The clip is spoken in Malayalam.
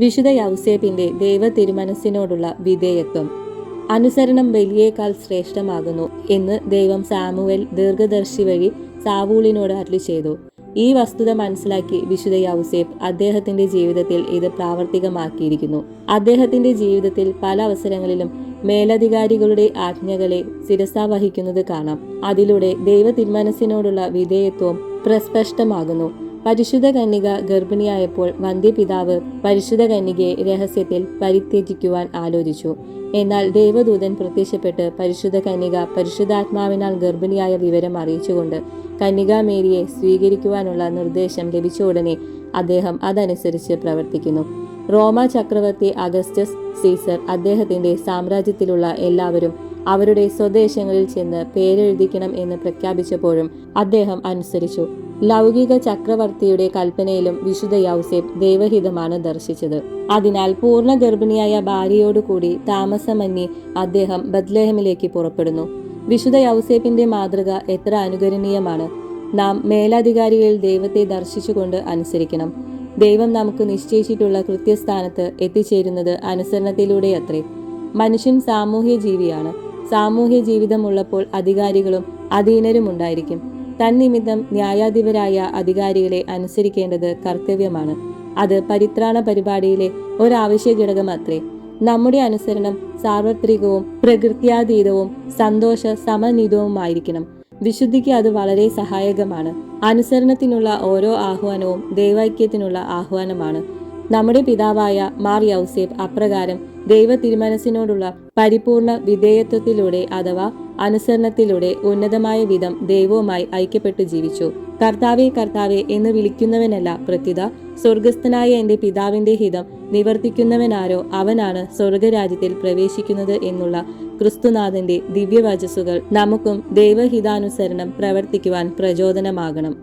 വിശുദ്ധ യൗസേപ്പിന്റെ ദൈവ തിരുമനസ്സിനോടുള്ള വിധേയത്വം. അനുസരണം ബലിയേക്കാൾ ശ്രേഷ്ഠമാകുന്നു എന്ന് ദൈവം സാമുവേൽ ദീർഘദർശി വഴി സാവൂളിനോട് അരുളി ചെയ്തു. ഈ വസ്തുത മനസ്സിലാക്കി വിശുദ്ധ യൗസേപ്പ് അദ്ദേഹത്തിന്റെ ജീവിതത്തിൽ ഇത് പ്രാവർത്തികമാക്കിയിരിക്കുന്നു. അദ്ദേഹത്തിന്റെ ജീവിതത്തിൽ പല അവസരങ്ങളിലും മേലധികാരികളുടെ ആജ്ഞകളെ ശിരസാവഹിക്കുന്നത് കാണാം. അതിലൂടെ ദൈവ തിരുമനസ്സിനോടുള്ള വിധേയത്വവും പ്രസ്പഷ്ടമാകുന്നു. പരിശുദ്ധ കന്യക ഗർഭിണിയായപ്പോൾ വന്ധ്യപിതാവ് പരിശുദ്ധ കന്യകയെ രഹസ്യത്തിൽ പരിത്യജിക്കുവാൻ ആലോചിച്ചു. എന്നാൽ ദൈവദൂതൻ പ്രത്യക്ഷപ്പെട്ട് പരിശുദ്ധ കന്യക പരിശുദ്ധാത്മാവിനാൽ ഗർഭിണിയായ വിവരം അറിയിച്ചുകൊണ്ട് കന്യകാമേരിയെ സ്വീകരിക്കുവാനുള്ള നിർദ്ദേശം ലഭിച്ച ഉടനെ അദ്ദേഹം അതനുസരിച്ച് പ്രവർത്തിക്കുന്നു. റോമ ചക്രവർത്തി അഗസ്റ്റസ് സീസർ അദ്ദേഹത്തിന്റെ സാമ്രാജ്യത്തിലുള്ള എല്ലാവരും അവരുടെ സ്വദേശങ്ങളിൽ ചെന്ന് പേരെഴുതിക്കണം എന്ന് പ്രഖ്യാപിച്ചപ്പോഴും അദ്ദേഹം അനുസരിച്ചു. ലൗകിക ചക്രവർത്തിയുടെ കൽപ്പനയിലും വിശുദ്ധ യൗസേപ്പ് ദൈവഹിതമാണ് ദർശിച്ചത്. അതിനാൽ പൂർണ്ണ ഗർഭിണിയായ ഭാര്യയോടുകൂടി താമസമന്യേ അദ്ദേഹം ബത്ലഹേമിലേക്ക് പുറപ്പെടുന്നു. വിശുദ്ധ യൗസേപ്പിന്റെ മാതൃക എത്ര അനുകരണീയമാണ്! നാം മേലധികാരികളിൽ ദൈവത്തെ ദർശിച്ചുകൊണ്ട് അനുസരിക്കണം. ദൈവം നമുക്ക് നിശ്ചയിച്ചിട്ടുള്ള കൃത്യസ്ഥാനത്ത് എത്തിച്ചേരുന്നത് അനുസരണത്തിലൂടെയത്രേ. മനുഷ്യൻ സാമൂഹ്യ ജീവിയാണ്. സാമൂഹ്യ ജീവിതമുള്ളപ്പോൾ അധികാരികളും അധീനരും ഉണ്ടായിരിക്കും. തന്നിമിത്തം ന്യായാധിപരായ അധികാരികളെ അനുസരിക്കേണ്ടത് കർത്തവ്യമാണ്. അത് പരിത്രാണ പരിപാടിയിലെ ഒരാവശ്യ ഘടകമത്രേ. നമ്മുടെ അനുസരണം സാർവത്രികവും പ്രകൃത്യാതീതവും സന്തോഷ സമന്വിതവുമായിരിക്കണം. വിശുദ്ധിക്ക് അത് വളരെ സഹായകമാണ്. അനുസരണത്തിനുള്ള ഓരോ ആഹ്വാനവും ദൈവൈക്യത്തിനുള്ള ആഹ്വാനമാണ്. നമ്മുടെ പിതാവായ മാർ യൗസേപ്പ് അപ്രകാരം ദൈവ തിരുമനസ്സിനോടുള്ള പരിപൂർണ വിധേയത്വത്തിലൂടെ അഥവാ അനുസരണത്തിലൂടെ ഉന്നതമായ വിധം ദൈവവുമായി ഐക്യപ്പെട്ടു ജീവിച്ചു. കർത്താവേ കർത്താവേ എന്ന് വിളിക്കുന്നവനല്ല പ്രത്യുത സ്വർഗസ്ഥനായ എൻ്റെ പിതാവിന്റെ ഹിതം നിവർത്തിക്കുന്നവനാരോ അവനാണ് സ്വർഗരാജ്യത്തിൽ പ്രവേശിക്കുന്നത് എന്നുള്ള ക്രിസ്തുനാഥന്റെ ദിവ്യവചസ്സുകൾ നമുക്കും ദൈവഹിതാനുസരണം പ്രവർത്തിക്കുവാൻ പ്രചോദനമാകണം.